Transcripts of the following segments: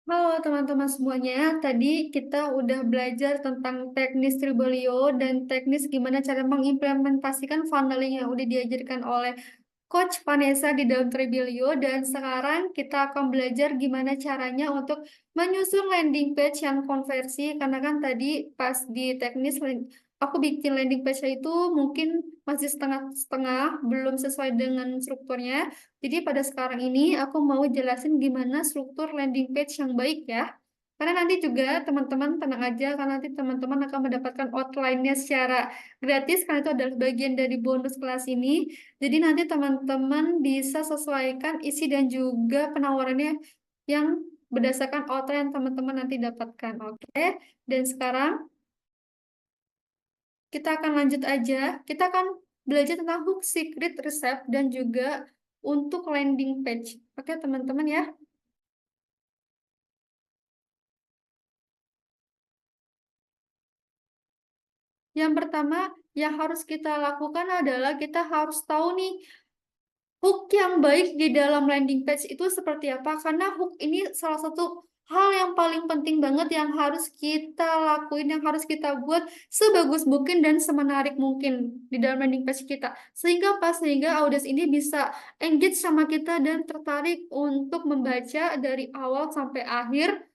Halo teman-teman semuanya, tadi kita udah belajar tentang teknis Tribolio dan teknis gimana cara mengimplementasikan funneling yang udah diajarkan oleh Coach Vanessa di dalam Tribolio, dan sekarang kita akan belajar gimana caranya untuk menyusun landing page yang konversi, karena kan tadi pas di teknis aku bikin landing page itu mungkin masih setengah-setengah, belum sesuai dengan strukturnya. Jadi pada sekarang ini aku mau jelasin gimana struktur landing page yang baik ya. Karena nanti juga teman-teman tenang aja, karena nanti teman-teman akan mendapatkan outline-nya secara gratis, karena itu adalah bagian dari bonus kelas ini. Jadi nanti teman-teman bisa sesuaikan isi dan juga penawarannya yang berdasarkan outline yang teman-teman nanti dapatkan. Oke, dan sekarang kita akan lanjut aja. Kita akan belajar tentang hook, secret, recipe, dan juga untuk landing page. Oke, teman-teman ya. Yang pertama yang harus kita lakukan adalah kita harus tahu nih hook yang baik di dalam landing page itu seperti apa. Karena hook ini salah satu hal yang paling penting banget yang harus kita lakuin, yang harus kita buat sebagus mungkin dan semenarik mungkin di dalam landing page kita. Sehingga apa? Sehingga audiens ini bisa engage sama kita dan tertarik untuk membaca dari awal sampai akhir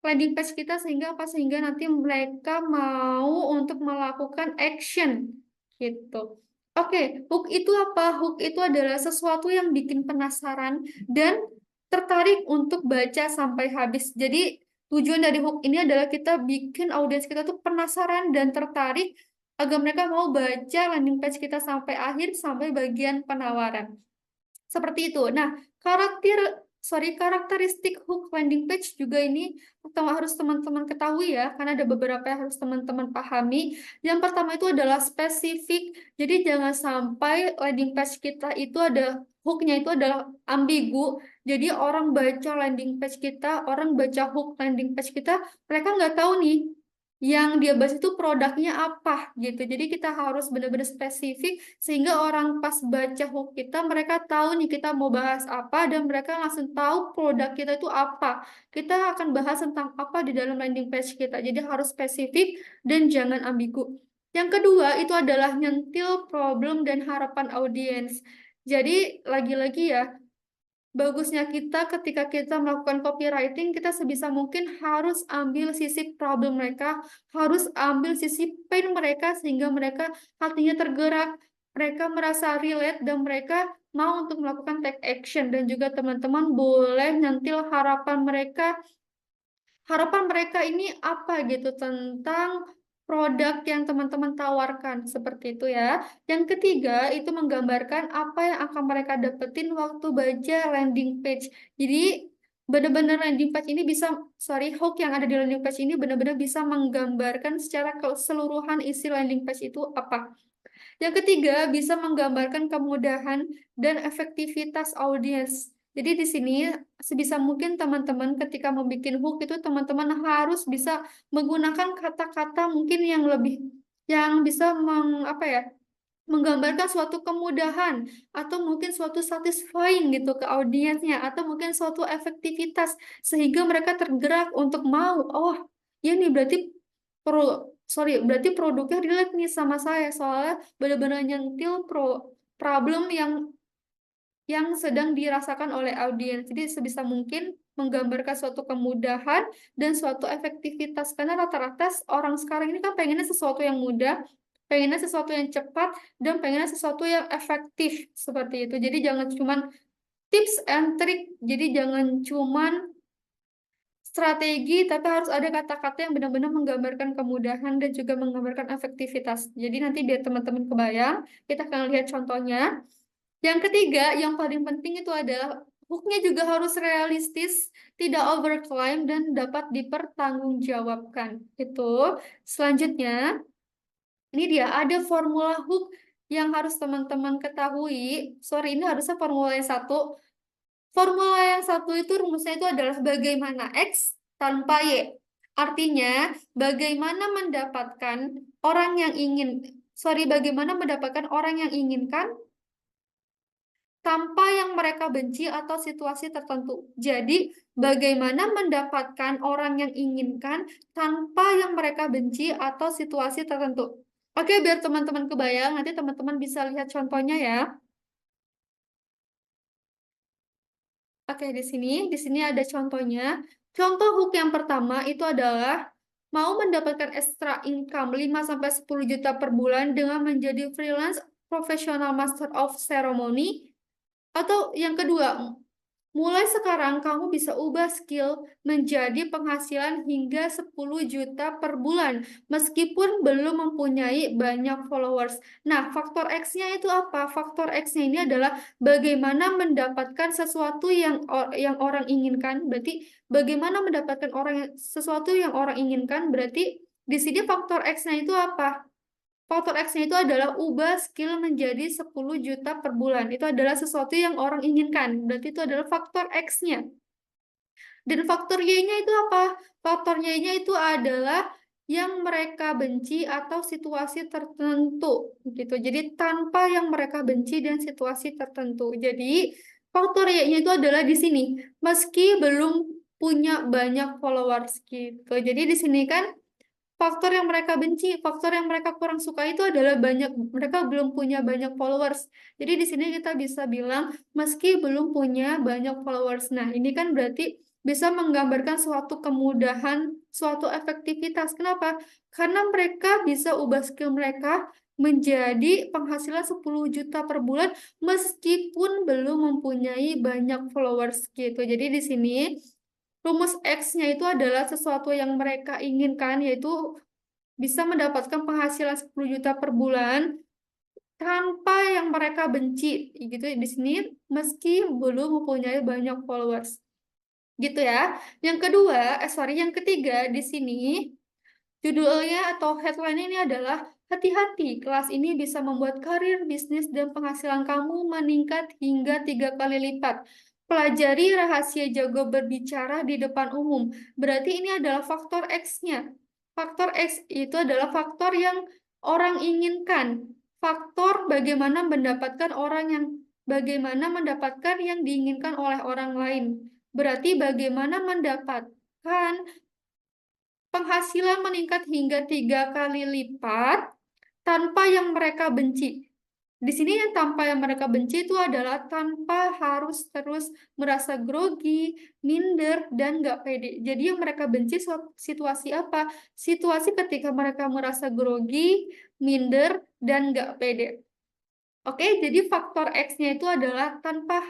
landing page kita, sehingga apa? Sehingga nanti mereka mau untuk melakukan action gitu. Oke, hook itu apa? Hook itu adalah sesuatu yang bikin penasaran dan tertarik untuk baca sampai habis. Jadi tujuan dari hook ini adalah kita bikin audiens kita tuh penasaran dan tertarik agar mereka mau baca landing page kita sampai akhir, sampai bagian penawaran. Seperti itu. Nah, karakteristik hook landing page juga ini pertama harus teman-teman ketahui ya, karena ada beberapa yang harus teman-teman pahami. Yang pertama itu adalah spesifik. Jadi jangan sampai landing page kita itu ada hooknya itu adalah ambigu. Jadi orang baca landing page kita, orang baca hook landing page kita, mereka nggak tahu nih yang dia bahas itu produknya apa gitu. Jadi kita harus benar-benar spesifik sehingga orang pas baca hook kita, mereka tahu nih kita mau bahas apa dan mereka langsung tahu produk kita itu apa. Kita akan bahas tentang apa di dalam landing page kita. Jadi harus spesifik dan jangan ambigu. Yang kedua itu adalah nyentil problem dan harapan audiens. Jadi lagi-lagi ya, bagusnya kita ketika kita melakukan copywriting, kita sebisa mungkin harus ambil sisi problem mereka, harus ambil sisi pain mereka, sehingga mereka hatinya tergerak, mereka merasa relate, dan mereka mau untuk melakukan take action. Dan juga teman-teman boleh nyentil harapan mereka ini apa gitu tentang produk yang teman-teman tawarkan, seperti itu ya. Yang ketiga itu menggambarkan apa yang akan mereka dapetin waktu baca landing page. Jadi benar-benar landing page ini bisa, hook yang ada di landing page ini benar-benar bisa menggambarkan secara keseluruhan isi landing page itu apa. Yang ketiga, bisa menggambarkan kemudahan dan efektivitas audiens. Jadi di sini sebisa mungkin teman-teman ketika membuat hook itu teman-teman harus bisa menggunakan kata-kata mungkin yang lebih, yang bisa apa ya, menggambarkan suatu kemudahan atau mungkin suatu satisfying gitu ke audiensnya, atau mungkin suatu efektivitas sehingga mereka tergerak untuk mau, oh ya nih berarti pro berarti produknya relate nih sama saya, soalnya benar-benar nyentil problem yang sedang dirasakan oleh audiens. Jadi sebisa mungkin menggambarkan suatu kemudahan dan suatu efektivitas. Karena rata-rata orang sekarang ini kan pengennya sesuatu yang mudah, pengennya sesuatu yang cepat, dan pengennya sesuatu yang efektif seperti itu. Jadi jangan cuman tips and trick. Jadi jangan cuman strategi, tapi harus ada kata-kata yang benar-benar menggambarkan kemudahan dan juga menggambarkan efektivitas. Jadi nanti biar teman-teman kebayang, kita akan lihat contohnya. Yang ketiga, yang paling penting itu adalah hooknya juga harus realistis, tidak overclaim, dan dapat dipertanggungjawabkan. Itu. Selanjutnya, ini dia ada formula hook yang harus teman-teman ketahui. Sorry, ini harusnya formula yang satu. Formula yang satu itu rumusnya itu adalah bagaimana X tanpa Y. Artinya, bagaimana mendapatkan bagaimana mendapatkan orang yang inginkan tanpa yang mereka benci atau situasi tertentu. Jadi, bagaimana mendapatkan orang yang inginkan tanpa yang mereka benci atau situasi tertentu. Oke, biar teman-teman kebayang, nanti teman-teman bisa lihat contohnya ya. Oke, di sini ada contohnya. Contoh hook yang pertama itu adalah mau mendapatkan extra income 5 sampai 10 juta per bulan dengan menjadi freelance professional master of ceremony. Atau yang kedua, mulai sekarang kamu bisa ubah skill menjadi penghasilan hingga 10 juta per bulan meskipun belum mempunyai banyak followers. Nah, faktor X-nya itu apa? Faktor X-nya ini adalah bagaimana mendapatkan sesuatu yang orang inginkan. Berarti bagaimana mendapatkan sesuatu yang orang inginkan, berarti di sini faktor X-nya itu apa? Faktor X-nya itu adalah ubah skill menjadi 10 juta per bulan. Itu adalah sesuatu yang orang inginkan. Berarti itu adalah faktor X-nya. Dan faktor Y-nya itu apa? Faktor Y-nya itu adalah yang mereka benci atau situasi tertentu gitu. Jadi tanpa yang mereka benci dan situasi tertentu. Jadi faktor Y-nya itu adalah di sini. Meski belum punya banyak followers gitu. Jadi di sini kan faktor yang mereka benci, faktor yang mereka kurang suka itu adalah mereka belum punya banyak followers. Jadi di sini kita bisa bilang meski belum punya banyak followers. Nah, ini kan berarti bisa menggambarkan suatu kemudahan, suatu efektivitas. Kenapa? Karena mereka bisa ubah skill mereka menjadi penghasilan 10 juta per bulan meskipun belum mempunyai banyak followers gitu. Jadi di sini rumus X-nya itu adalah sesuatu yang mereka inginkan, yaitu bisa mendapatkan penghasilan 10 juta per bulan tanpa yang mereka benci gitu di sini meski belum mempunyai banyak followers. Gitu ya. Yang kedua, yang ketiga di sini judulnya atau headline ini adalah hati-hati, kelas ini bisa membuat karir, bisnis, dan penghasilan kamu meningkat hingga 3 kali lipat. Pelajari rahasia jago berbicara di depan umum. Berarti ini adalah faktor X-nya. Faktor X itu adalah faktor yang orang inginkan. Faktor bagaimana mendapatkan yang diinginkan oleh orang lain. Berarti bagaimana mendapatkan penghasilan meningkat hingga 3 kali lipat tanpa yang mereka benci. Di sini yang tanpa yang mereka benci itu adalah tanpa harus terus merasa grogi, minder, dan nggak pede. Jadi yang mereka benci situasi apa? Situasi ketika mereka merasa grogi, minder, dan nggak pede. Oke, jadi faktor X-nya itu adalah tanpa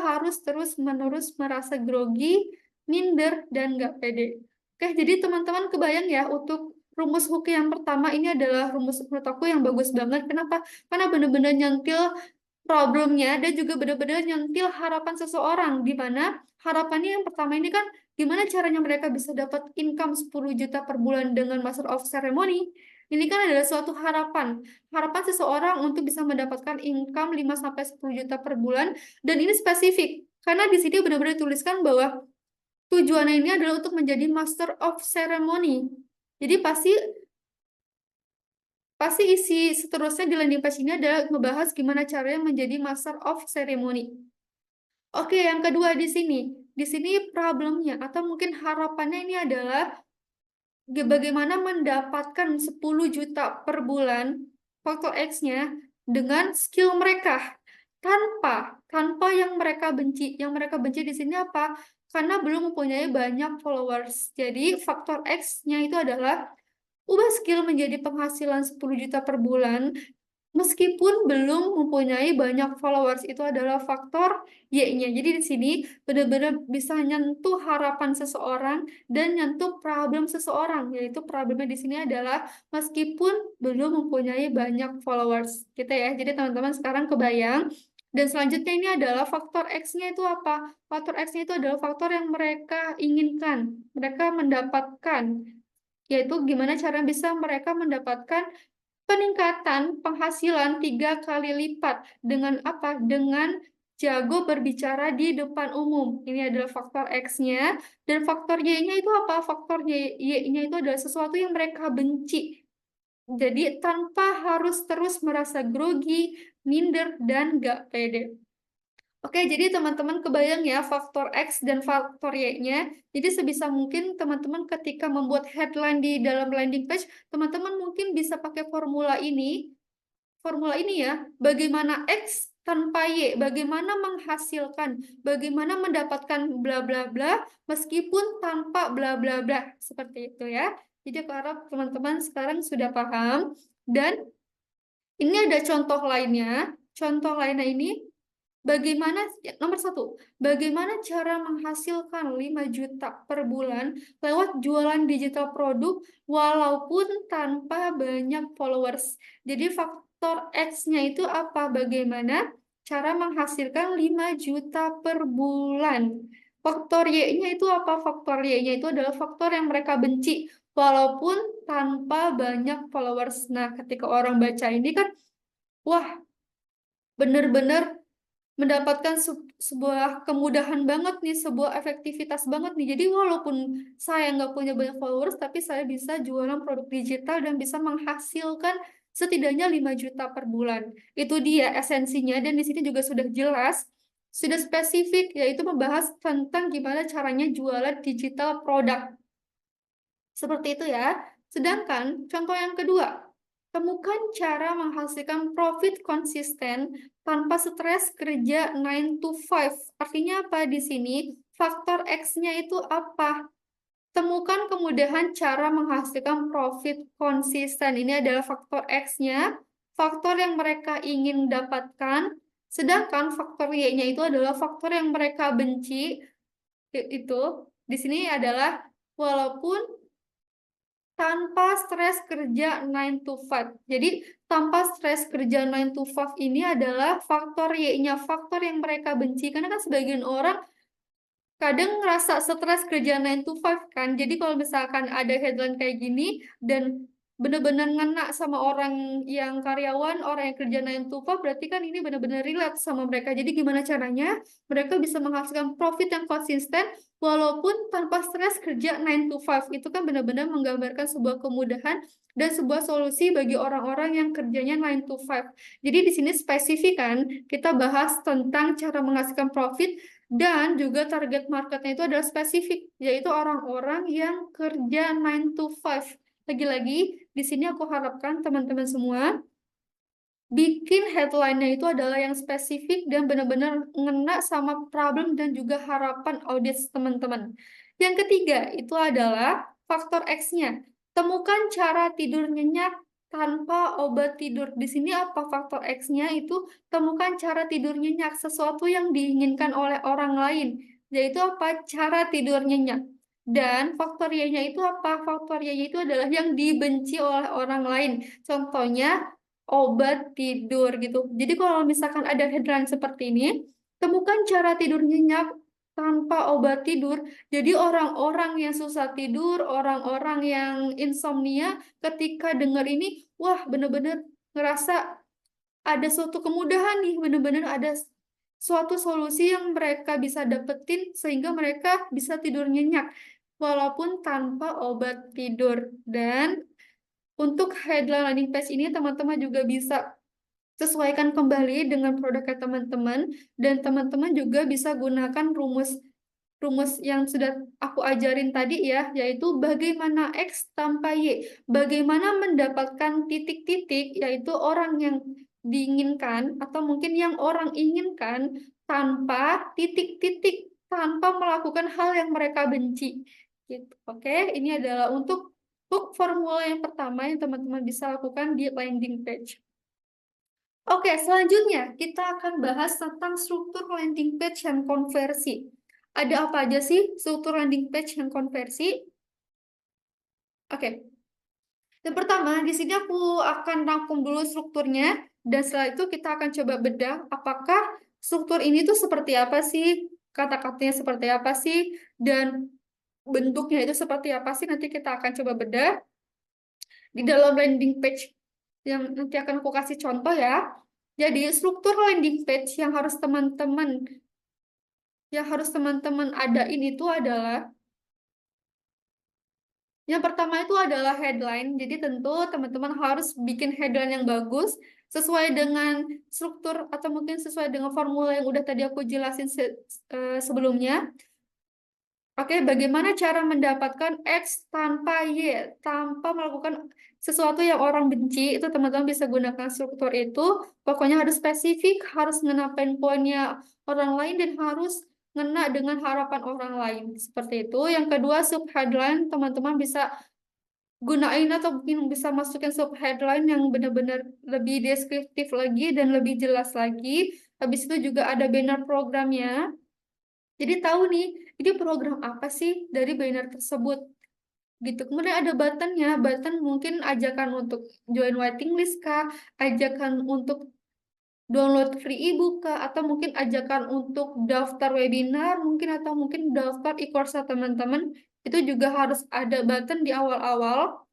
harus terus-menerus merasa grogi, minder, dan nggak pede. Oke, jadi teman-teman kebayang ya untuk rumus hook yang pertama ini adalah rumus menurut aku yang bagus banget. Kenapa? Karena benar-benar nyentil problemnya dan juga benar-benar nyentil harapan seseorang. Di mana harapannya yang pertama ini kan gimana caranya mereka bisa dapat income 10 juta per bulan dengan Master of Ceremony. Ini kan adalah suatu harapan seseorang untuk bisa mendapatkan income 5 sampai 10 juta per bulan, dan ini spesifik karena di sini benar-benar dituliskan bahwa tujuannya ini adalah untuk menjadi Master of Ceremony. Jadi pasti pasti isi seterusnya di landing page ini adalah membahas gimana caranya menjadi Master of Ceremony. Oke, yang kedua di sini problemnya atau mungkin harapannya ini adalah bagaimana mendapatkan 10 juta per bulan faktor X-nya dengan skill mereka tanpa yang mereka benci. Yang mereka benci di sini apa? Karena belum mempunyai banyak followers. Jadi faktor X-nya itu adalah ubah skill menjadi penghasilan 10 juta per bulan meskipun belum mempunyai banyak followers. Itu adalah faktor Y-nya. Jadi di sini benar-benar bisa nyentuh harapan seseorang dan nyentuh problem seseorang. Yaitu problemnya di sini adalah meskipun belum mempunyai banyak followers. Gitu ya. Jadi teman-teman sekarang kebayang. Dan selanjutnya ini adalah faktor X-nya itu apa? Faktor X-nya itu adalah faktor yang mereka inginkan. Mereka mendapatkan. Yaitu gimana cara bisa mereka mendapatkan peningkatan penghasilan 3 kali lipat dengan apa? Dengan jago berbicara di depan umum. Ini adalah faktor X-nya. Dan faktor Y-nya itu apa? Faktor Y-nya itu adalah sesuatu yang mereka benci. Jadi tanpa harus terus merasa grogi, minder, dan gak pede. Oke, jadi teman-teman kebayang ya faktor X dan faktor Y-nya. Jadi sebisa mungkin teman-teman ketika membuat headline di dalam landing page, teman-teman mungkin bisa pakai formula ini. Formula ini ya, bagaimana X tanpa Y, bagaimana menghasilkan, bagaimana mendapatkan bla bla bla meskipun tanpa bla bla bla. Seperti itu ya. Jadi aku harap teman-teman sekarang sudah paham. Dan ini ada contoh lainnya. Contoh lainnya ini bagaimana, nomor satu, bagaimana cara menghasilkan 5 juta per bulan lewat jualan digital produk walaupun tanpa banyak followers. Jadi faktor X-nya itu apa? Bagaimana cara menghasilkan 5 juta per bulan. Faktor Y-nya itu apa? Faktor Y-nya itu adalah faktor yang mereka benci walaupun tanpa banyak followers. Nah, ketika orang baca ini kan, wah, bener-bener mendapatkan sebuah kemudahan banget nih, sebuah efektivitas banget nih. Jadi walaupun saya nggak punya banyak followers, tapi saya bisa jualan produk digital dan bisa menghasilkan setidaknya 5 juta per bulan. Itu dia esensinya, dan di sini juga sudah jelas, sudah spesifik, yaitu membahas tentang gimana caranya jualan digital produk. Seperti itu ya. Sedangkan contoh yang kedua, temukan cara menghasilkan profit konsisten tanpa stres kerja 9 to 5. Artinya apa di sini? Faktor X-nya itu apa? Temukan kemudahan cara menghasilkan profit konsisten. Ini adalah faktor X-nya, faktor yang mereka ingin dapatkan. Sedangkan faktor Y-nya itu adalah faktor yang mereka benci. Itu di sini adalah walaupun tanpa stres kerja 9 to 5. Jadi tanpa stres kerja 9 to 5 ini adalah faktor Y-nya, faktor yang mereka benci. Karena kan sebagian orang kadang ngerasa stres kerja 9 to 5 kan. Jadi kalau misalkan ada headline kayak gini dan benar-benar ngena sama orang yang karyawan, orang yang kerja 9 to 5, berarti kan ini benar-benar relate sama mereka. Jadi gimana caranya mereka bisa menghasilkan profit yang konsisten walaupun tanpa stres kerja 9 to 5. Itu kan benar-benar menggambarkan sebuah kemudahan dan sebuah solusi bagi orang-orang yang kerjanya 9 to 5. Jadi di sini spesifik kan kita bahas tentang cara menghasilkan profit dan juga target marketnya itu adalah spesifik, yaitu orang-orang yang kerja 9 to 5. Lagi-lagi, di sini aku harapkan teman-teman semua bikin headline-nya itu adalah yang spesifik dan benar-benar ngena sama problem dan juga harapan audiens teman-teman. Yang ketiga, itu adalah faktor X-nya. Temukan cara tidur nyenyak tanpa obat tidur. Di sini apa faktor X-nya? Itu temukan cara tidur nyenyak, sesuatu yang diinginkan oleh orang lain, yaitu apa? Cara tidur nyenyak. Dan faktor Y-nya itu apa? Faktor Y-nya itu adalah yang dibenci oleh orang lain. Contohnya, obat tidur gitu. Jadi kalau misalkan ada headline seperti ini, temukan cara tidur nyenyak tanpa obat tidur. Jadi orang-orang yang susah tidur, orang-orang yang insomnia, ketika dengar ini, wah bener-bener ngerasa ada suatu kemudahan nih, bener-bener ada suatu solusi yang mereka bisa dapetin sehingga mereka bisa tidur nyenyak walaupun tanpa obat tidur. Dan untuk headline landing page ini teman-teman juga bisa sesuaikan kembali dengan produknya teman-teman, dan teman-teman juga bisa gunakan rumus rumus yang sudah aku ajarin tadi ya, yaitu bagaimana X tanpa Y. Bagaimana mendapatkan titik-titik, yaitu orang yang diinginkan atau mungkin yang orang inginkan tanpa titik-titik, tanpa melakukan hal yang mereka benci. Gitu. Oke, ini adalah untuk formula yang pertama yang teman-teman bisa lakukan di landing page. Oke, selanjutnya kita akan bahas tentang struktur landing page yang konversi. Ada apa aja sih struktur landing page yang konversi? Oke, yang pertama di sini aku akan rangkum dulu strukturnya, dan setelah itu kita akan coba bedah apakah struktur ini tuh seperti apa sih, kata-katanya seperti apa sih, dan bentuknya itu seperti apa sih. Nanti kita akan coba bedah di dalam landing page yang nanti akan aku kasih contoh ya. Jadi struktur landing page yang harus teman-teman adain itu adalah, yang pertama itu adalah headline. Jadi tentu teman-teman harus bikin headline yang bagus sesuai dengan struktur atau mungkin sesuai dengan formula yang udah tadi aku jelasin sebelumnya. Oke, bagaimana cara mendapatkan X tanpa Y, tanpa melakukan sesuatu yang orang benci, itu teman-teman bisa gunakan struktur itu. Pokoknya harus spesifik, harus ngena pain point-nya orang lain, dan harus ngena dengan harapan orang lain. Seperti itu. Yang kedua, subheadline, teman-teman bisa gunain atau mungkin bisa masukin subheadline yang benar-benar lebih deskriptif lagi dan lebih jelas lagi. Habis itu juga ada banner programnya. Jadi tahu nih, ini program apa sih dari banner tersebut gitu. Kemudian ada buttonnya, button mungkin ajakan untuk join waiting list kah, ajakan untuk download free ebook kah, atau mungkin ajakan untuk daftar webinar mungkin, atau mungkin daftar e-course teman-teman. Itu juga harus ada button di awal-awal.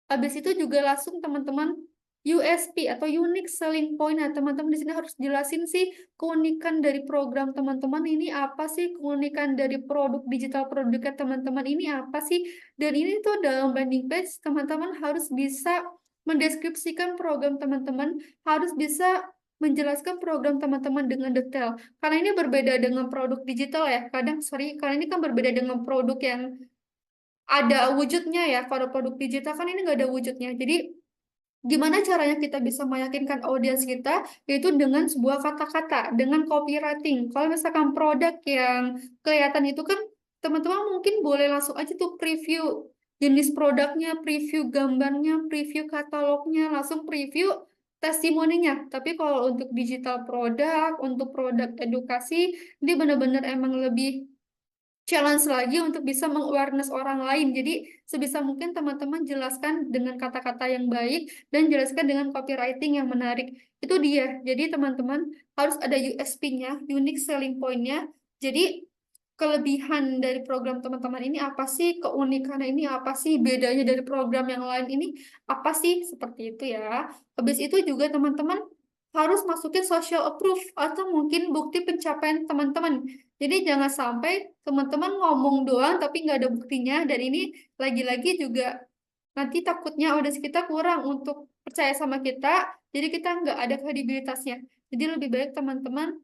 Habis itu juga langsung teman-teman USP atau unique selling point. Nah, teman-teman di sini harus jelasin sih keunikan dari program teman-teman ini apa sih, keunikan dari produk digital produknya teman-teman ini apa sih. Dan ini tuh dalam landing page teman-teman harus bisa mendeskripsikan program teman-teman, harus bisa menjelaskan program teman-teman dengan detail. Karena ini berbeda dengan produk digital ya. Karena ini kan berbeda dengan produk yang ada wujudnya ya. Kalau produk digital kan ini nggak ada wujudnya. Jadi gimana caranya kita bisa meyakinkan audiens kita? Yaitu dengan sebuah kata-kata, dengan copywriting. Kalau misalkan produk yang kelihatan itu kan teman-teman mungkin boleh langsung aja tuh preview jenis produknya, preview gambarnya, preview katalognya, langsung preview testimoninya. Tapi kalau untuk digital produk, untuk produk edukasi, ini benar-benar emang lebih challenge lagi untuk bisa meng-awareness orang lain. Jadi sebisa mungkin teman-teman jelaskan dengan kata-kata yang baik dan jelaskan dengan copywriting yang menarik. Itu dia. Jadi teman-teman harus ada USP-nya, unique selling point-nya. Jadi kelebihan dari program teman-teman ini apa sih? Keunikannya ini apa sih? Bedanya dari program yang lain ini apa sih? Seperti itu ya. Habis itu juga teman-teman harus masukin social proof atau mungkin bukti pencapaian teman-teman. Jadi jangan sampai teman-teman ngomong doang tapi nggak ada buktinya, dan ini lagi-lagi juga nanti takutnya audiens kita kurang untuk percaya sama kita, jadi kita nggak ada kredibilitasnya. Jadi lebih baik teman-teman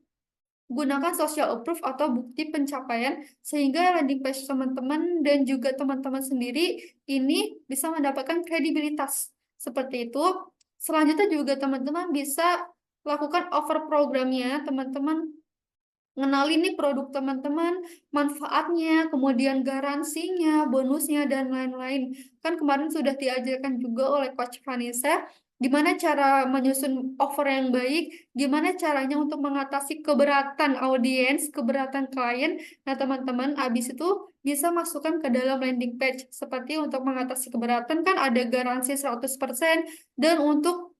gunakan social proof atau bukti pencapaian sehingga landing page teman-teman dan juga teman-teman sendiri ini bisa mendapatkan kredibilitas. Seperti itu. Selanjutnya juga teman-teman bisa lakukan over programnya, teman-teman ngenalin nih produk teman-teman, manfaatnya, kemudian garansinya, bonusnya, dan lain-lain. Kan kemarin sudah diajarkan juga oleh Coach Vanessa, gimana cara menyusun offer yang baik, gimana caranya untuk mengatasi keberatan audiens, keberatan klien. Nah, teman-teman, habis itu bisa masukkan ke dalam landing page. Seperti untuk mengatasi keberatan kan ada garansi 100%, dan untuk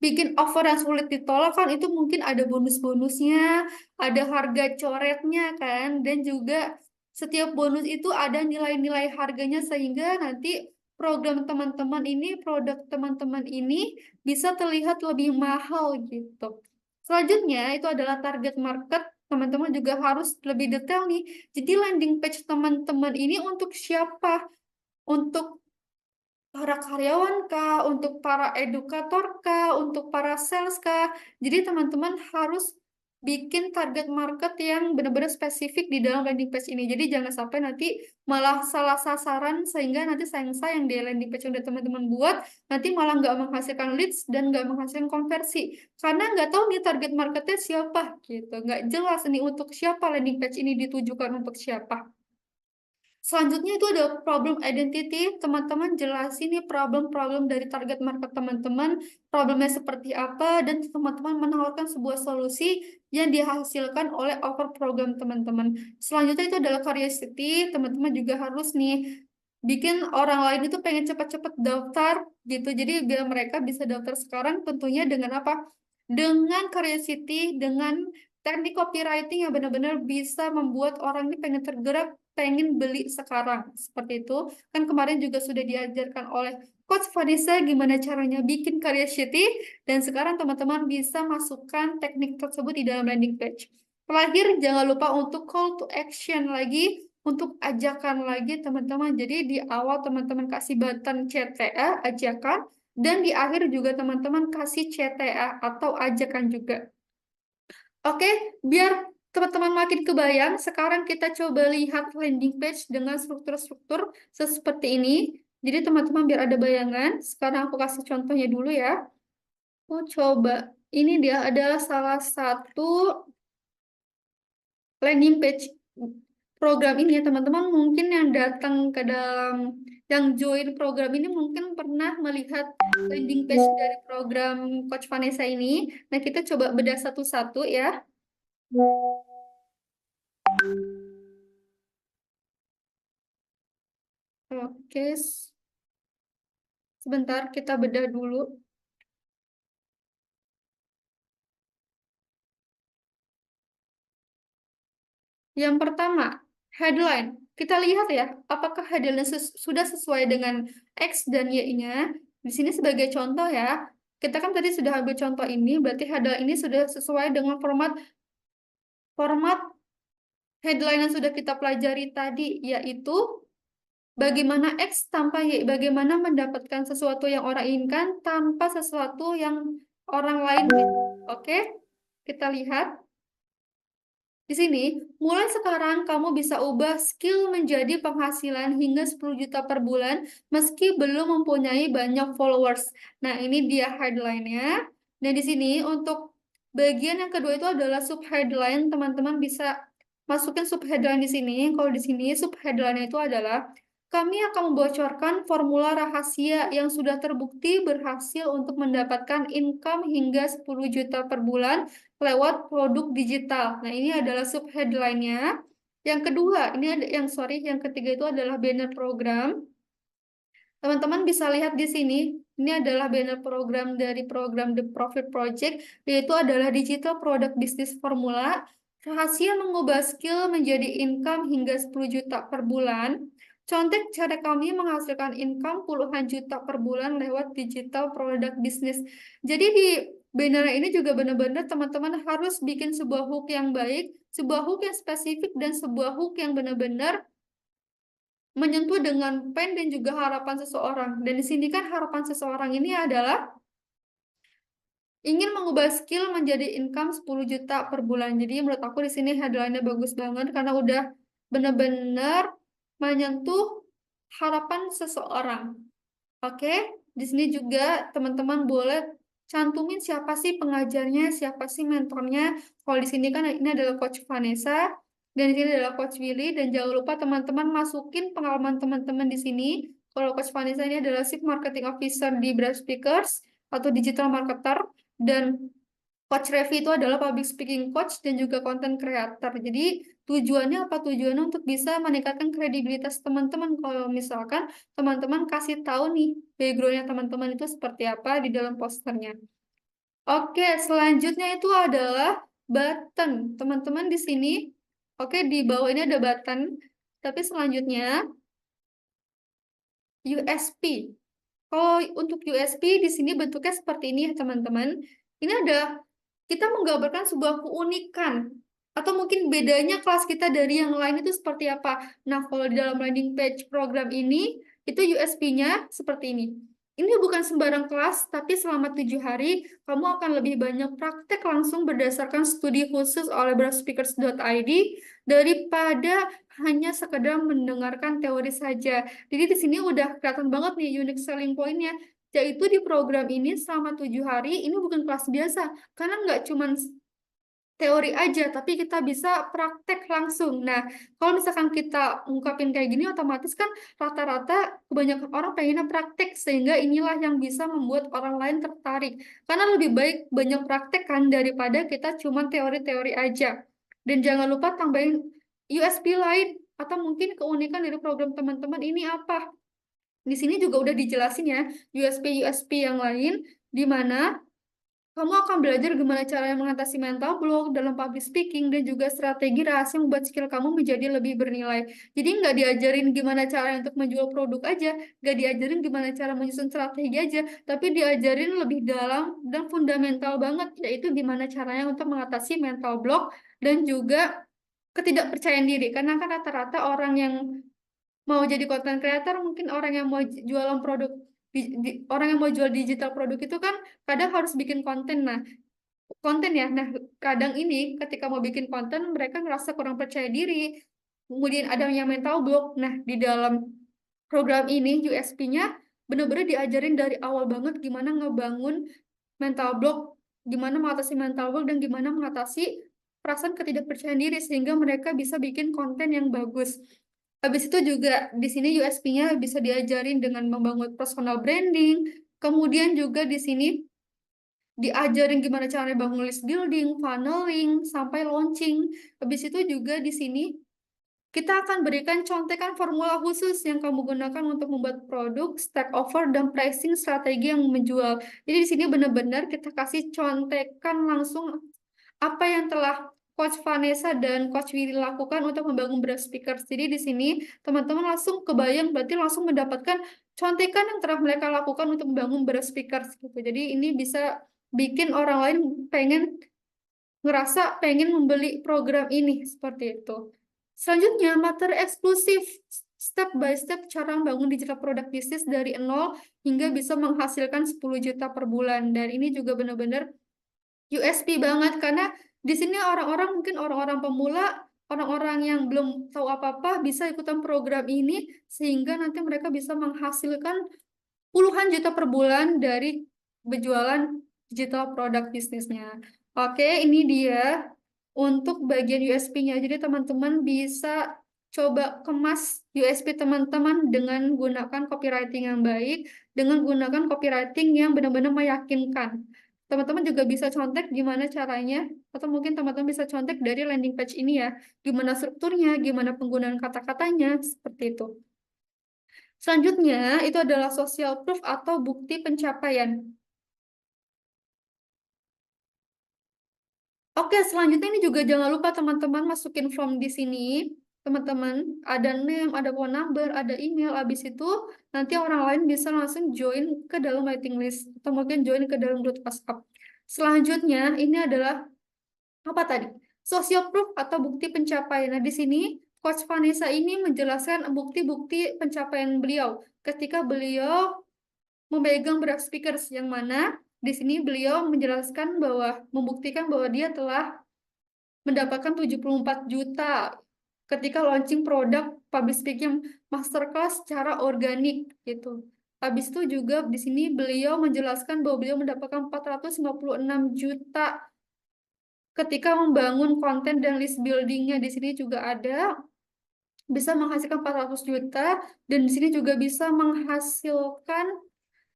bikin offer yang sulit ditolak kan itu mungkin ada bonus-bonusnya, ada harga coretnya kan, dan juga setiap bonus itu ada nilai-nilai harganya sehingga nanti program teman-teman ini, produk teman-teman ini bisa terlihat lebih mahal gitu. Selanjutnya itu adalah target market. Teman-teman juga harus lebih detail nih. Jadi landing page teman-teman ini untuk siapa? Untuk para karyawan kah, untuk para edukator kah, untuk para sales kah. Jadi teman-teman harus bikin target market yang benar-benar spesifik di dalam landing page ini. Jadi jangan sampai nanti malah salah sasaran sehingga nanti sayang-sayang di landing page yang udah teman-teman buat, nanti malah nggak menghasilkan leads dan nggak menghasilkan konversi. Karena nggak tahu nih target marketnya siapa gitu. Nggak jelas nih untuk siapa landing page ini ditujukan untuk siapa. Selanjutnya itu ada problem identity. Teman-teman jelasin nih problem-problem dari target market teman-teman, problemnya seperti apa, dan teman-teman menawarkan sebuah solusi yang dihasilkan oleh offer program teman-teman. Selanjutnya itu adalah curiosity. Teman-teman juga harus nih bikin orang lain itu pengen cepat-cepat daftar gitu. Jadi biar mereka bisa daftar sekarang tentunya dengan apa? Dengan curiosity, dengan teknik copywriting yang benar-benar bisa membuat orang ini pengen tergerak, pengen beli sekarang. Seperti itu. Kan kemarin juga sudah diajarkan oleh Coach Vanessa gimana caranya bikin curiosity, dan sekarang teman-teman bisa masukkan teknik tersebut di dalam landing page. Terakhir, jangan lupa untuk call to action lagi, untuk ajakan lagi teman-teman. Jadi di awal teman-teman kasih button CTA, ajakan. Dan di akhir juga teman-teman kasih CTA atau ajakan juga. Oke, biar teman-teman makin kebayang, sekarang kita coba lihat landing page dengan struktur-struktur seperti ini. Jadi teman-teman biar ada bayangan, sekarang aku kasih contohnya dulu ya. Aku coba, ini dia adalah salah satu landing page program ini ya teman-teman. Mungkin yang datang ke dalam, yang join program ini mungkin pernah melihat landing page dari program Coach Vanessa ini. Nah, kita coba bedah satu-satu ya. Oke, sebentar kita bedah dulu. Yang pertama, headline. Kita lihat ya, apakah headline sudah sesuai dengan X dan Y-nya. Di sini sebagai contoh ya, kita kan tadi sudah ambil contoh ini, berarti headline ini sudah sesuai dengan format format headline yang sudah kita pelajari tadi, yaitu bagaimana X tanpa Y, bagaimana mendapatkan sesuatu yang orang inginkan tanpa sesuatu yang orang lain. Oke, kita lihat. Di sini, mulai sekarang kamu bisa ubah skill menjadi penghasilan hingga 10 juta per bulan meski belum mempunyai banyak followers. Nah, ini dia headline-nya. Dan di sini untuk bagian yang kedua itu adalah sub headline. Teman-teman bisa masukin sub headline di sini. Kalau di sini sub headline itu adalah kami akan membocorkan formula rahasia yang sudah terbukti berhasil untuk mendapatkan income hingga 10 juta per bulan lewat produk digital. Nah, ini adalah sub headline-nya. Yang kedua, ini ada yang ketiga itu adalah banner program. Teman-teman bisa lihat di sini, ini adalah banner program dari program The Profit Project, yaitu adalah digital product business formula, rahasia mengubah skill menjadi income hingga 10 juta per bulan. Contek cara kami menghasilkan income puluhan juta per bulan lewat digital product business. Jadi di banner ini juga benar-benar teman-teman harus bikin sebuah hook yang baik, sebuah hook yang spesifik, dan sebuah hook yang benar-benar menyentuh dengan pen dan juga harapan seseorang. Dan di sini kan harapan seseorang ini adalah ingin mengubah skill menjadi income 10 juta per bulan. Jadi menurut aku di sini headline-nya bagus banget karena udah benar-benar menyentuh harapan seseorang. Oke, di sini juga teman-teman boleh cantumin siapa sih pengajarnya, siapa sih mentornya. Kalau di sini kan ini adalah Coach Vanessa dan di sini adalah Coach Willy, dan jangan lupa teman-teman masukin pengalaman teman-teman di sini. Kalau Coach Vanessa ini adalah Chief Marketing Officer di Brand Speakers atau Digital Marketer, dan Coach Revi itu adalah public speaking coach dan juga content creator. Jadi tujuannya apa? Tujuannya untuk bisa meningkatkan kredibilitas teman-teman. Kalau misalkan teman-teman kasih tahu nih backgroundnya teman-teman itu seperti apa di dalam posternya. Oke, selanjutnya itu adalah button. Teman-teman di sini, oke, di bawah ini ada button. Tapi selanjutnya USP. Kalau untuk USP di sini bentuknya seperti ini ya teman-teman. Ini ada kita menggambarkan sebuah keunikan atau mungkin bedanya kelas kita dari yang lain itu seperti apa. Nah, kalau di dalam landing page program ini itu USP-nya seperti ini. Ini bukan sembarang kelas, tapi selama 7 hari kamu akan lebih banyak praktek langsung berdasarkan studi khusus oleh browspeakers.id daripada hanya sekedar mendengarkan teori saja. Jadi di sini udah kelihatan banget nih unique selling point-nya, yaitu di program ini selama 7 hari ini bukan kelas biasa, karena nggak cuma teori aja, tapi kita bisa praktek langsung. Nah, kalau misalkan kita ungkapin kayak gini, otomatis kan rata-rata kebanyakan orang pengennya praktek, sehingga inilah yang bisa membuat orang lain tertarik. Karena lebih baik banyak praktek kan daripada kita cuma teori-teori aja. Dan jangan lupa tambahin USP lain, atau mungkin keunikan dari program teman-teman ini apa. Di sini juga udah dijelasin ya, USP-USP yang lain, di mana kamu akan belajar gimana cara mengatasi mental block dalam public speaking dan juga strategi rahasia membuat skill kamu menjadi lebih bernilai. Jadi nggak diajarin gimana cara untuk menjual produk aja, nggak diajarin gimana cara menyusun strategi aja, tapi diajarin lebih dalam dan fundamental banget, yaitu gimana caranya untuk mengatasi mental block dan juga ketidakpercayaan diri. Karena kan rata-rata orang yang mau jadi content creator, mungkin orang yang mau jualan produk orang yang mau jual digital produk itu kan kadang harus bikin konten. Nah, konten ya. Nah, kadang ini ketika mau bikin konten mereka ngerasa kurang percaya diri. Kemudian ada yang mental block. Nah, di dalam program ini USP-nya benar-benar diajarin dari awal banget gimana ngebangun mental block, gimana mengatasi mental block dan gimana mengatasi perasaan ketidakpercayaan diri sehingga mereka bisa bikin konten yang bagus. Habis itu juga di sini USP-nya bisa diajarin dengan membangun personal branding. Kemudian juga di sini diajarin gimana caranya bangun list building, funneling, sampai launching. Habis itu juga di sini kita akan berikan contekan formula khusus yang kamu gunakan untuk membuat produk, stack over, dan pricing strategi yang menjual. Jadi di sini benar-benar kita kasih contekan langsung apa yang telah Coach Vanessa dan Coach Willy lakukan untuk membangun beras speakers. Jadi di sini teman-teman langsung kebayang, berarti langsung mendapatkan contekan yang telah mereka lakukan untuk membangun beras speakers gitu. Jadi ini bisa bikin orang lain ngerasa pengen membeli program ini seperti itu. Selanjutnya, materi eksklusif step by step cara membangun digital product bisnis dari nol hingga bisa menghasilkan 10 juta per bulan. Dan ini juga benar-benar USP banget karena di sini orang-orang mungkin orang-orang pemula, orang-orang yang belum tahu apa-apa bisa ikutan program ini sehingga nanti mereka bisa menghasilkan puluhan juta per bulan dari berjualan digital produk bisnisnya. Oke, ini dia untuk bagian USP-nya. Jadi teman-teman bisa coba kemas USP teman-teman dengan gunakan copywriting yang baik, dengan gunakan copywriting yang benar-benar meyakinkan. Teman-teman juga bisa contek gimana caranya, atau mungkin teman-teman bisa contek dari landing page ini ya, gimana strukturnya, gimana penggunaan kata-katanya, seperti itu. Selanjutnya, itu adalah social proof atau bukti pencapaian. Oke, selanjutnya ini juga jangan lupa teman-teman masukin form di sini. Teman-teman, ada name, ada phone number, ada email. Habis itu, nanti orang lain bisa langsung join ke dalam waiting list. Atau mungkin join ke dalam grup WhatsApp. Selanjutnya, ini adalah apa tadi? Social proof atau bukti pencapaian. Nah, di sini Coach Vanessa ini menjelaskan bukti-bukti pencapaian beliau ketika beliau memegang beras speakers yang mana di sini beliau menjelaskan bahwa membuktikan bahwa dia telah mendapatkan 74 juta ketika launching produk public speaking masterclass secara organik gitu. Habis itu juga di sini beliau menjelaskan bahwa beliau mendapatkan 456 juta ketika membangun konten dan list buildingnya. Di sini juga ada bisa menghasilkan 400 juta dan di sini juga bisa menghasilkan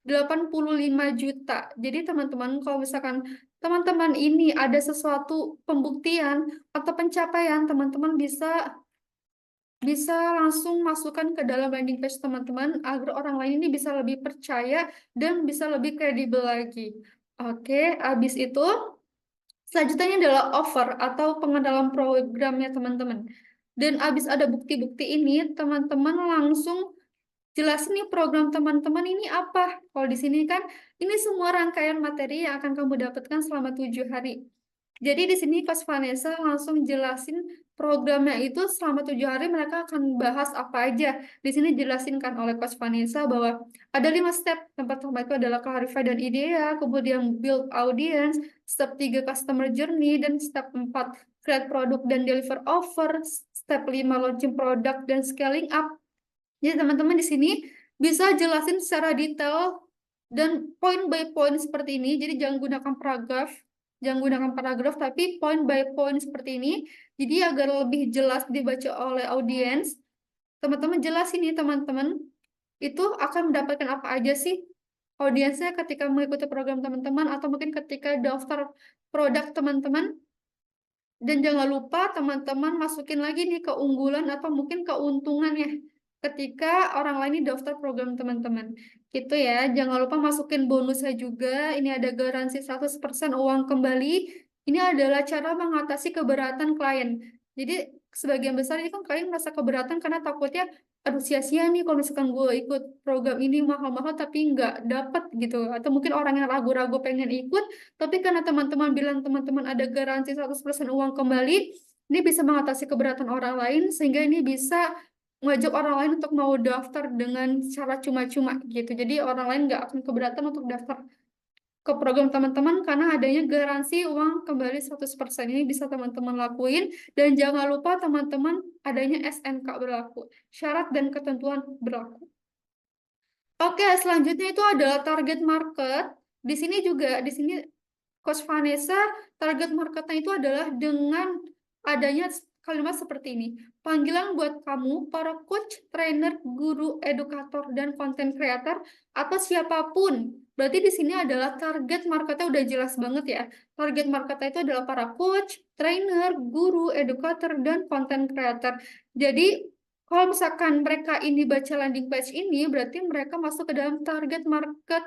85 juta. Jadi teman-teman kalau misalkan teman-teman ini ada sesuatu pembuktian atau pencapaian, teman-teman bisa bisa langsung masukkan ke dalam landing page teman-teman agar orang lain ini bisa lebih percaya dan bisa lebih kredibel lagi. Oke, habis itu selanjutnya adalah offer atau pengenalan programnya teman-teman. Dan habis ada bukti-bukti ini, teman-teman langsung jelasin nih program teman-teman ini apa. Kalau di sini kan ini semua rangkaian materi yang akan kamu dapatkan selama 7 hari. Jadi di sini Coach Vanessa langsung jelasin programnya itu selama 7 hari mereka akan bahas apa aja. Di sini jelasin kan oleh Coach Vanessa bahwa ada 5 step. Yang pertama itu adalah clarify dan idea, kemudian build audience, step 3 customer journey, dan step 4 create product dan deliver offer, step 5 launching product dan scaling up. Jadi teman-teman di sini bisa jelasin secara detail dan point by point seperti ini. Jadi jangan gunakan paragraf, tapi point by point seperti ini. Jadi agar lebih jelas dibaca oleh audiens, teman-teman jelas ini teman-teman itu akan mendapatkan apa aja sih audiensnya ketika mengikuti program teman-teman atau mungkin ketika daftar produk teman-teman. Dan jangan lupa teman-teman masukin lagi nih keunggulan atau mungkin keuntungan ya ketika orang lain ini daftar program teman-teman. Gitu ya. Jangan lupa masukin bonusnya juga. Ini ada garansi 100% uang kembali. Ini adalah cara mengatasi keberatan klien. Jadi sebagian besar ini kan klien merasa keberatan karena takutnya aduh sia-sia nih kalau misalkan gue ikut program ini mahal-mahal tapi nggak dapet gitu. Atau mungkin orang yang ragu-ragu pengen ikut tapi karena teman-teman bilang teman-teman ada garansi 100% uang kembali, ini bisa mengatasi keberatan orang lain sehingga ini bisa ngajak orang lain untuk mau daftar dengan cara cuma-cuma gitu. Jadi orang lain nggak akan keberatan untuk daftar ke program teman-teman karena adanya garansi uang kembali 100%. Ini bisa teman-teman lakuin. Dan jangan lupa teman-teman adanya SNK berlaku. Syarat dan ketentuan berlaku. Oke, selanjutnya itu adalah target market. Di sini Coach Vanessa, target marketnya itu adalah dengan adanya kalimat seperti ini. Panggilan buat kamu, para coach, trainer, guru, edukator, dan content creator, atau siapapun. Berarti di sini adalah target marketnya udah jelas banget ya. Target marketnya itu adalah para coach, trainer, guru, edukator, dan content creator. Jadi, kalau misalkan mereka ini baca landing page ini, berarti mereka masuk ke dalam target market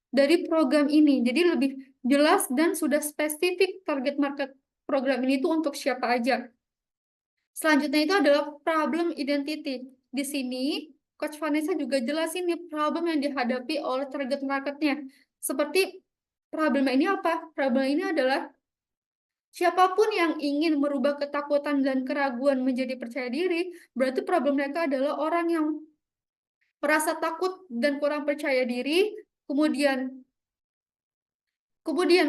dari program ini. Jadi lebih jelas dan sudah spesifik target market program ini itu untuk siapa aja. Selanjutnya itu adalah problem identity. Di sini Coach Vanessa juga jelasin nih problem yang dihadapi oleh target marketnya. Seperti problem ini apa? Problem ini adalah siapapun yang ingin merubah ketakutan dan keraguan menjadi percaya diri, berarti problem mereka adalah orang yang merasa takut dan kurang percaya diri, kemudian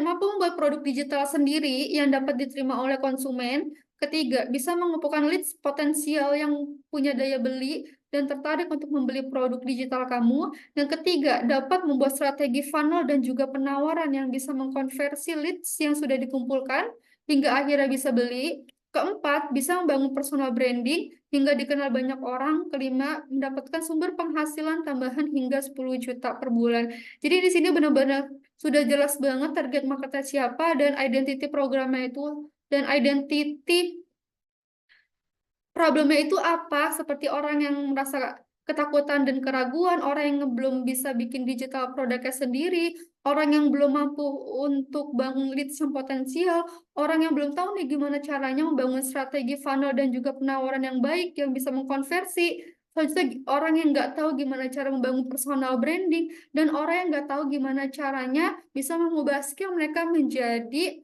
mampu membuat produk digital sendiri yang dapat diterima oleh konsumen. Ketiga, bisa mengumpulkan leads potensial yang punya daya beli dan tertarik untuk membeli produk digital kamu. Yang ketiga, dapat membuat strategi funnel dan juga penawaran yang bisa mengkonversi leads yang sudah dikumpulkan hingga akhirnya bisa beli. Keempat, bisa membangun personal branding hingga dikenal banyak orang. Kelima, mendapatkan sumber penghasilan tambahan hingga 10 juta per bulan. Jadi di sini benar-benar sudah jelas banget target marketnya siapa dan identity programnya itu dan identity problemnya itu apa, seperti orang yang merasa ketakutan dan keraguan, orang yang belum bisa bikin digital produknya sendiri, orang yang belum mampu untuk bangun leads yang potensial, orang yang belum tahu nih gimana caranya membangun strategi funnel dan juga penawaran yang baik yang bisa mengkonversi. Selanjutnya orang yang nggak tahu gimana cara membangun personal branding, dan orang yang nggak tahu gimana caranya bisa mengubah skill mereka menjadi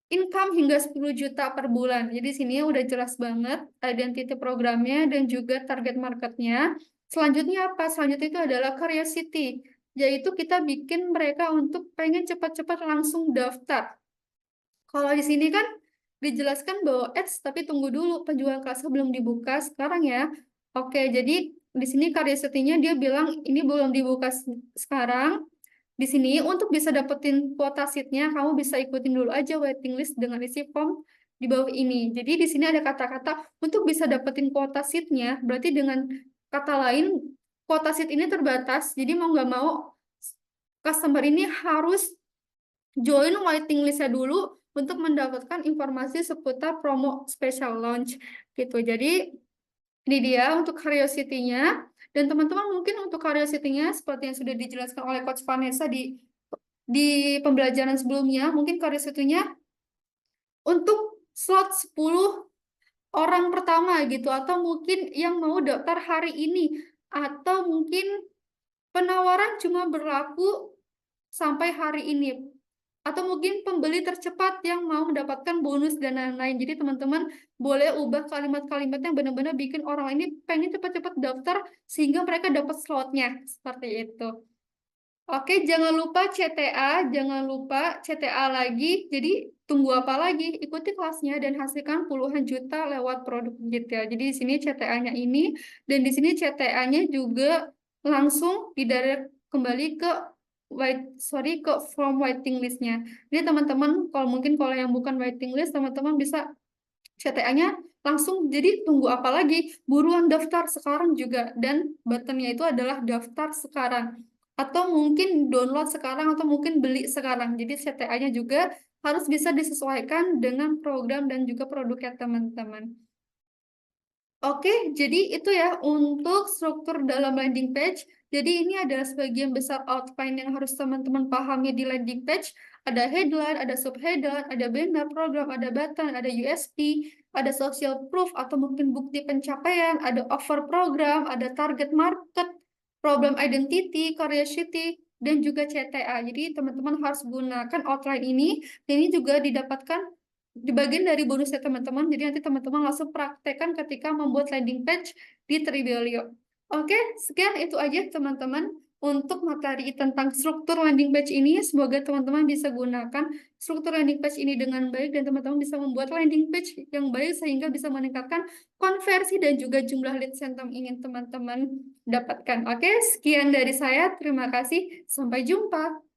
income hingga 10 juta per bulan. Jadi sini udah jelas banget identity programnya dan juga target marketnya. Selanjutnya apa? Selanjutnya itu adalah curiosity, yaitu kita bikin mereka untuk pengen cepat-cepat langsung daftar. Kalau di sini kan dijelaskan bahwa ads, tapi tunggu dulu, penjualan kelasnya belum dibuka sekarang ya. Oke, jadi di sini curiosity-nya dia bilang ini belum dibuka sekarang. Di sini untuk bisa dapetin kuota seatnya, kamu bisa ikutin dulu aja waiting list dengan isi form di bawah ini. Jadi di sini ada kata-kata untuk bisa dapetin kuota seatnya, berarti dengan kata lain kuota seat ini terbatas. Jadi mau nggak mau customer ini harus join waiting listnya dulu untuk mendapatkan informasi seputar promo special launch gitu. Jadi ini dia untuk curiosity-nya. Dan teman-teman mungkin untuk curiosity-nya seperti yang sudah dijelaskan oleh Coach Vanessa di pembelajaran sebelumnya, mungkin curiosity-nya untuk slot 10 orang pertama gitu, atau mungkin yang mau daftar hari ini, atau mungkin penawaran cuma berlaku sampai hari ini, atau mungkin pembeli tercepat yang mau mendapatkan bonus dan lain-lain. Jadi teman-teman boleh ubah kalimat-kalimat yang benar-benar bikin orang ini pengen cepat-cepat daftar sehingga mereka dapat slotnya seperti itu. Oke, jangan lupa CTA, jangan lupa CTA lagi. Jadi tunggu apa lagi? Ikuti kelasnya dan hasilkan puluhan juta lewat produk digital. Jadi di sini CTA-nya ini, dan di sini CTA-nya juga langsung didirect kembali ke ke form waiting list-nya. Jadi teman-teman, kalau yang bukan waiting list, teman-teman bisa CTA-nya langsung. Jadi tunggu apa lagi? Buruan daftar sekarang juga, dan buttonnya itu adalah daftar sekarang, atau mungkin download sekarang, atau mungkin beli sekarang. Jadi CTA-nya juga harus bisa disesuaikan dengan program dan juga produknya teman-teman. Oke, jadi itu ya untuk struktur dalam landing page. Jadi ini adalah sebagian besar outline yang harus teman-teman pahami di landing page. Ada headline, ada subheadline, ada banner program, ada button, ada USP, ada social proof atau mungkin bukti pencapaian, ada offer program, ada target market, problem identity, curiosity, dan juga CTA. Jadi teman-teman harus gunakan outline ini. Dan ini juga didapatkan di bagian dari bonusnya teman-teman. Jadi nanti teman-teman langsung praktekkan ketika membuat landing page di Tribelio. Oke, sekian itu aja teman-teman untuk materi tentang struktur landing page ini. Semoga teman-teman bisa gunakan struktur landing page ini dengan baik dan teman-teman bisa membuat landing page yang baik sehingga bisa meningkatkan konversi dan juga jumlah leads yang ingin teman-teman dapatkan. Oke, sekian dari saya. Terima kasih. Sampai jumpa.